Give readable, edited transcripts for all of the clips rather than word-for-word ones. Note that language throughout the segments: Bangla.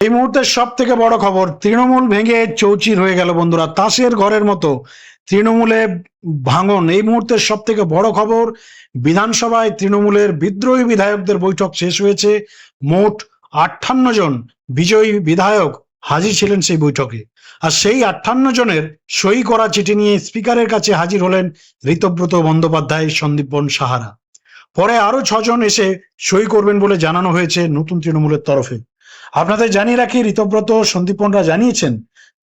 এই মুহূর্তের সব থেকে বড় খবর, তৃণমূল ভেঙে চৌচির হয়ে গেল বন্ধুরা। তাসের ঘরের মতো তৃণমূলে ভাঙন। এই মুহূর্তের সব থেকে বড় খবর, বিধানসভায় তৃণমূলের বিদ্রোহী বিধায়কদের বৈঠক শেষ হয়েছে। মোট 58 জন বিজয়ী বিধায়ক হাজির ছিলেন সেই বৈঠকে। আর সেই 58 জনের সই করা চিঠি নিয়ে স্পিকারের কাছে হাজির হলেন ঋতব্রত বন্দ্যোপাধ্যায়, সন্দীপন সাহারা। পরে আরো 6 জন এসে সই করবেন বলে জানানো হয়েছে নতুন তৃণমূলের তরফে। আপনাদের জানিয়ে রাখি, ঋতব্রত সন্দীপনরা জানিয়েছেন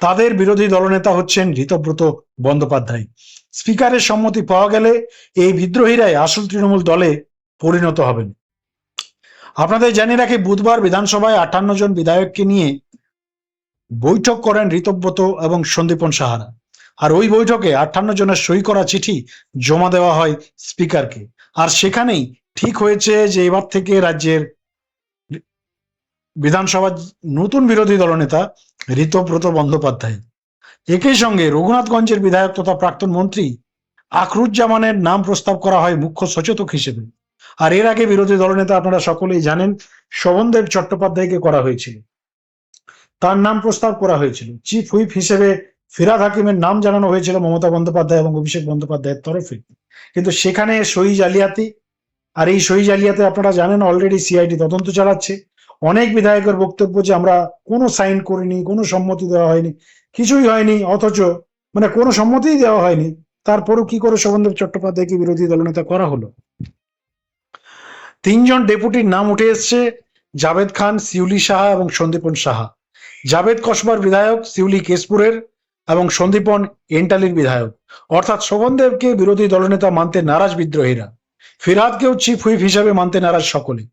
তাদের বিরোধী দলনেতা হচ্ছেন ঋতব্রত বন্দ্যোপাধ্যায়। স্পিকারের সম্মতি পাওয়া গেলে এই বিদ্রোহীরাই আসল তৃণমূল দলে পরিণত হবেন। আপনাদের জানিয়ে রাখি, বুধবার বিধানসভায় 58 জন বিধায়ককে নিয়ে বৈঠক করেন ঋতব্রত এবং সন্দীপন সাহারা। আর ওই বৈঠকে 58 জনের সই করা চিঠি জমা দেওয়া হয় স্পিকারকে। আর সেখানেই ঠিক হয়েছে যে এবার থেকে রাজ্যের বিধানসভার নতুন বিরোধী দলনেতা ঋতব্রত বন্দ্যোপাধ্যায়। একই সঙ্গে রঘুনাথগঞ্জের বিধায়ক তথা প্রাক্তন মন্ত্রী আখরুজ্জামানের নাম প্রস্তাব করা হয় মুখ্য সচেতক হিসেবে। আর এর আগে বিরোধী দলনেতা আপনারা সকলেই জানেন শোভনদেব চট্টোপাধ্যায়কে করা হয়েছিল, তার নাম প্রস্তাব করা হয়েছিল। চিফ হুইপ হিসেবে ফিরহাদ হাকিমের নাম জানানো হয়েছিল মমতা বন্দ্যোপাধ্যায় এবং অভিষেক বন্দ্যোপাধ্যায়ের তরফে, কিন্তু সেখানে সই জালিয়াতি। আর এই সই জালিয়াতি আপনারা জানেন অলরেডি সিআইডি তদন্ত চালাচ্ছে। অনেক বিধায়কের বক্তব্য যে আমরা কোনো সাইন করিনি, কোনো সম্মতি দেওয়া হয়নি, কিছুই হয়নি, অথচ কোনো সম্মতিই দেওয়া হয়নি। তারপরও কি করে শোভনদেব চট্টোপাধ্যায়কে বিরোধী দলনেতা করা হলো? 3 জন ডেপুটির নাম উঠে এসছে, জাভেদ খান, শিউলি সাহা এবং সন্দীপন সাহা। জাভেদ কসবার বিধায়ক, শিউলি কেশপুরের এবং সন্দীপন এন্টালির বিধায়ক। অর্থাৎ শোভনদেবকে বিরোধী দলনেতা মানতে নারাজ বিদ্রোহীরা। ফিরহাদকেও চিফ হুইপ হিসাবে মানতে নারাজ সকলে,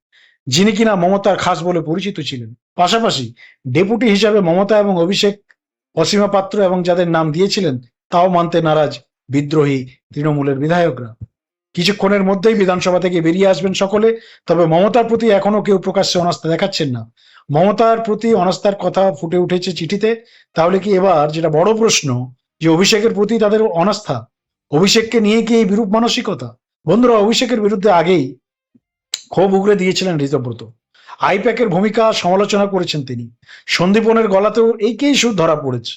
যিনি কিনা মমতার খাস বলে পরিচিত ছিলেন। পাশাপাশি ডেপুটি হিসাবে মমতা এবং অভিষেক, অসীমা পাত্র এবং যাদের নাম দিয়েছিলেন তাও মানতে নারাজ বিদ্রোহী তৃণমূলের বিধায়করা। কিছুক্ষণের মধ্যেই বিধানসভা থেকে বেরিয়ে আসবেন সকলে। তবে মমতার প্রতি এখনো কেউ প্রকাশ্যে অনাস্থা দেখাচ্ছেন না। মমতার প্রতি অনাস্থার কথা ফুটে উঠেছে চিঠিতে। তাহলে কি এবার যেটা বড় প্রশ্ন, যে অভিষেকের প্রতি তাদের অনাস্থা, অভিষেককে নিয়ে কি এই বিরূপ মানসিকতা? বন্ধুরা, অভিষেকের বিরুদ্ধে আগেই ক্ষোভ উগরে দিয়েছিলেন ঋতব্রত। আইপ্যাকের ভূমিকা সমালোচনা করেছেন তিনি। সন্দীপনের গলাতেও এই সুর ধরা পড়েছে।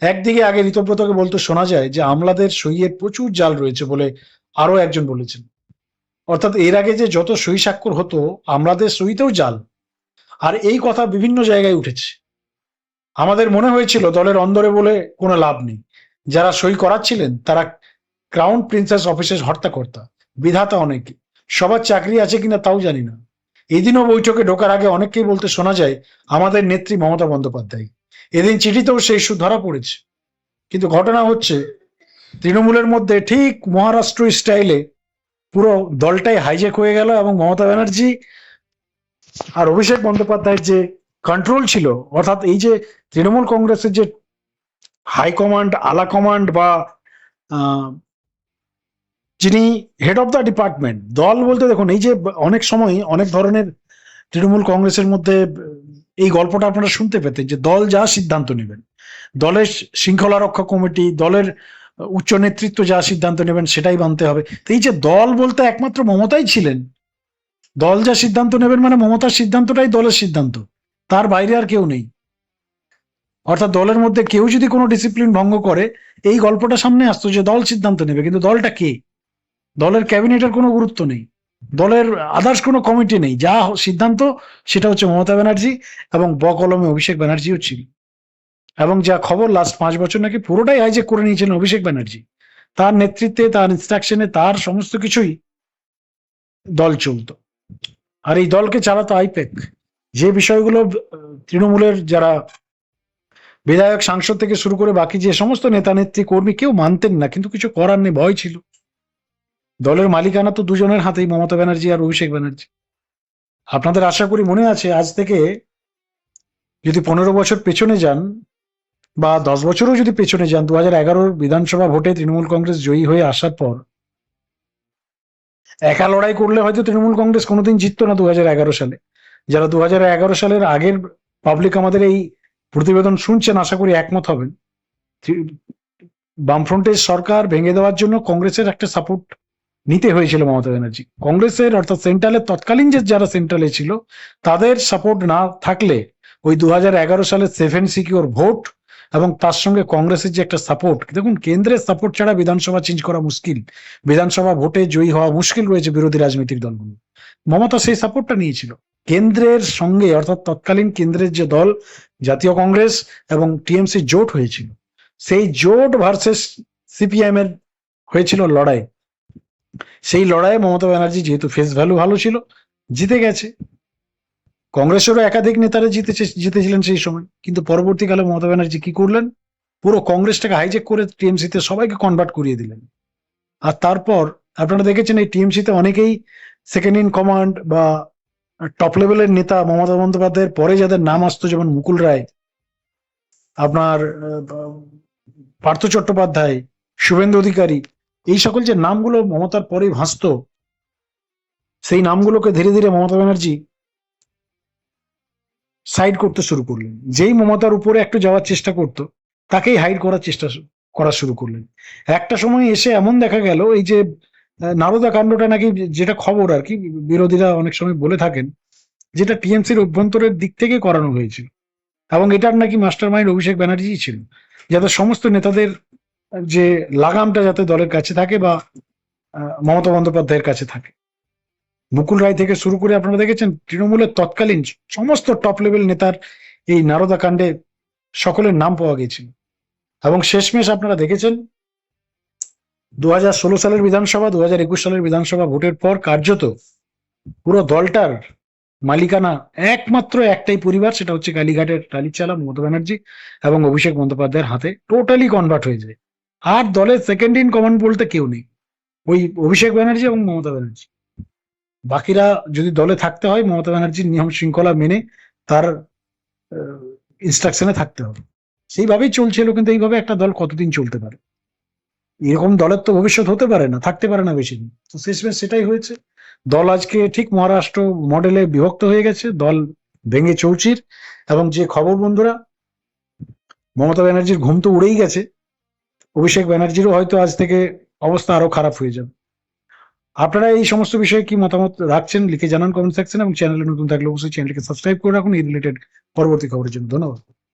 একদিকে আগে ঋতব্রতকে বলতে শোনা যায় যে আমলাদের সইয়ের প্রচুর জাল রয়েছে বলে আরো একজন বলেছেন। অর্থাৎ এর আগে যে যত সই স্বাক্ষর হতো, আমলাদের সইতেও জাল। আর এই কথা বিভিন্ন জায়গায় উঠেছে। আমাদের মনে হয়েছিল দলের অন্দরে বলে কোনো লাভ নেই, যারা সই করাচ্ছিলেন তারা ক্রাউন প্রিন্সেস অফিসের হর্তাকর্তা, বিধাতা অনেকে, সবার চাকরি আছে কিনা তাও জানি না। এদিনও বৈঠকে ঢোকার আগে অনেককেই বলতে শোনা যায় আমাদের নেত্রী মমতা বন্দ্যোপাধ্যায়। এদিন চিঠিতেও সেই সুর ধরা পড়েছে। কিন্তু ঘটনা হচ্ছে, তৃণমূলের মধ্যে ঠিক মহারাষ্ট্র স্টাইলে পুরো দলটাই হাইজ্যাক হয়ে গেল এবং মমতা ব্যানার্জি আর অভিষেক বন্দ্যোপাধ্যায়ের যে কন্ট্রোল ছিল, অর্থাৎ এই যে তৃণমূল কংগ্রেসের যে হাইকমান্ড, আলা কমান্ড বা যিনি হেড অফ দ্য ডিপার্টমেন্ট, দল বলতে দেখুন, এই যে অনেক সময় অনেক ধরনের তৃণমূল কংগ্রেসের মধ্যে এই গল্পটা আপনারা শুনতে পেতেন যে দল যা সিদ্ধান্ত নেবেন, দলের শৃঙ্খলা রক্ষা কমিটি, দলের উচ্চ নেতৃত্ব যা সিদ্ধান্ত নেবেন সেটাই মানতে হবে। তো এই যে দল বলতে একমাত্র মমতাই ছিলেন। দল যা সিদ্ধান্ত নেবেন মানে মমতার সিদ্ধান্তটাই দলের সিদ্ধান্ত, তার বাইরে আর কেউ নেই। অর্থাৎ দলের মধ্যে কেউ যদি কোনো ডিসিপ্লিন ভঙ্গ করে, এই গল্পটা সামনে আসতো যে দল সিদ্ধান্ত নেবে, কিন্তু দলটা কে? দলের ক্যাবিনেটের কোনো গুরুত্ব নেই, দলের আদার্স কোনো কমিটি নেই, যা সিদ্ধান্ত সেটা হচ্ছে মমতা ব্যানার্জি এবং বকলমে অভিষেক ব্যানার্জিও ছিল। এবং যা খবর, লাস্ট 5 বছর নাকি পুরোটাই হাইজ্যাক করে নিয়েছিলেন অভিষেক ব্যানার্জি। তার নেতৃত্বে, তার ইনস্ট্রাকশনে, তার সমস্ত কিছুই দল চলত। আর এই দলকে চালাতো আইপ্যাক। যে বিষয়গুলো তৃণমূলের যারা বিধায়ক, সাংসদ থেকে শুরু করে বাকি যে সমস্ত নেতা নেত্রী, কর্মী কেউ মানতেন না, কিন্তু কিছু করার নেই, ভয় ছিল। দলের মালিকানা তো দুজনের হাতেই, মমতা ব্যানার্জি আর অভিষেক ব্যানার্জি। আপনাদের আশা করি মনে আছে, আজ থেকে যদি 15 বছর পেছনে যান বা 10 বছরও যদি পেছনে যান, 2011 বিধানসভা ভোটে তৃণমূল কংগ্রেস জয়ী হয়ে আসার পর একা লড়াই করলে হয়তো তৃণমূল কংগ্রেস কোনোদিন জিততো না 2011 সালে। যারা 2011 সালের আগের পাবলিক আমাদের এই প্রতিবেদন শুনছেন, আশা করি একমত হবেন। বামফ্রন্টের সরকার ভেঙে দেওয়ার জন্য কংগ্রেসের একটা সাপোর্ট নিতে হয়েছিল মমতা ব্যানার্জি। কংগ্রেসের অর্থাৎ সেন্ট্রালের তৎকালীন যে যারা সেন্ট্রালে ছিল তাদের সাপোর্ট না থাকলে ওই 2011 সালের 7 সিকিউর ভোট এবং তার সঙ্গে কংগ্রেসের যে একটা সাপোর্ট, দেখুন কেন্দ্রের সাপোর্ট ছাড়া বিধানসভা চেঞ্জ করা মুশকিল, বিধানসভা ভোটে জয়ী হওয়া মুশকিল রয়েছে বিরোধী রাজনৈতিক দলগুলো। মমতা সেই সাপোর্টটা নিয়েছিল কেন্দ্রের সঙ্গে, অর্থাৎ তৎকালীন কেন্দ্রের যে দল জাতীয় কংগ্রেস এবং টিএমসি জোট হয়েছিল, সেই জোট ভার্সেস সিপিআইএম এর হয়েছিল লড়াই। সেই লড়াইয়ে মমতা ব্যানার্জি যেহেতু ফেস ভ্যালু ভালো ছিল, জিতে গেছে। কংগ্রেসেরও একাধিক নেতারা জিতেছিলেন সেই সময়, কিন্তু পরবর্তীকালে মমতা ব্যানার্জি কি করলেন, পুরো কংগ্রেসটাকে হাইজেক করে টিএমসিতে সবাইকে কনভার্ট করিয়ে দিলেন। আর তারপর আপনারা দেখেছেন এই টিএমসিতে অনেকেই সেকেন্ড ইন কমান্ড বা টপ লেভেলের নেতা মমতা বন্দ্যোপাধ্যায়ের পরে যাদের নাম আসতো, যেমন মুকুল রায়, আপনার পার্থ চট্টোপাধ্যায়, শুভেন্দু অধিকারী, এই সকল যে নামগুলো মমতার পরেই ভাসতো, সেই নামগুলোকে ধীরে ধীরে মমতা ব্যানার্জি সাইড করতে শুরু করলেন। যেই মমতার উপরে একটু যাওয়ার চেষ্টা করতো তাকেই হাইড করার চেষ্টা করা শুরু করলেন। একটা সময় এসে এমন দেখা গেল, এই যে নারদা কাণ্ডটা নাকি, যেটা খবর আর কি বিরোধীরা অনেক সময় বলে থাকেন, যেটা টিএমসির অভ্যন্তরের দিক থেকে করানো হয়েছিল, এবং এটার নাকি মাস্টার মাইন্ড অভিষেক ব্যানার্জি ছিল, যাতে সমস্ত নেতাদের যে লাগামটা যাতে দলের কাছে থাকে বা মমতা বন্দ্যোপাধ্যায়ের কাছে থাকে। মুকুল রায় থেকে শুরু করে আপনারা দেখেছেন তৃণমূলের তৎকালীন সমস্ত টপ লেভেল নেতার এই নারদা কাণ্ডে সকলের নাম পাওয়া গেছিল। এবং শেষমেশ আপনারা দেখেছেন 2016 সালের বিধানসভা, 2021 সালের বিধানসভা ভোটের পর কার্যত পুরো দলটার মালিকানা একমাত্র একটাই পরিবার, সেটা হচ্ছে কালীঘাটের টালিচালা মমতা ব্যানার্জি এবং অভিষেক বন্দ্যোপাধ্যায়ের হাতে টোটালি কনভার্ট হয়ে যায়। আর দলের সেকেন্ড ইন কমান্ড বলতে কেউ নেই, ওই অভিষেক ব্যানার্জি এবং মমতা ব্যানার্জি। বাকিরা যদি দলে থাকতে হয় মমতা ব্যানার্জির নিয়ম শৃঙ্খলা মেনে তার ইনস্ট্রাকশনে থাকতে হবে, সেইভাবেই চলছিল। কিন্তু এইভাবে একটা দল কতদিন চলতে পারে? এরকম দলের তো ভবিষ্যৎ হতে পারে না, থাকতে পারে না বেশি দিন। তো শেষমেশ সেটাই হয়েছে, দল আজকে ঠিক মহারাষ্ট্র মডেলে বিভক্ত হয়ে গেছে, দল ভেঙে চৌচির। এবং যে খবর বন্ধুরা, মমতা ব্যানার্জির ঘুম তো উড়েই গেছে, অভিষেক ব্যানার্জিরও হয়তো আজ থেকে অবস্থা আরো খারাপ হয়ে যাবে। আপনারা এই সমস্ত বিষয়ে কি মতামত রাখছেন লিখে জানান কমেন্ট সেকশনে, এবং চ্যানেলে নতুন থাকলে অবশ্যই চ্যানেলকে সাবস্ক্রাইব করে রাখুন এই রিলেটেড পরবর্তী খবরের জন্য। ধন্যবাদ।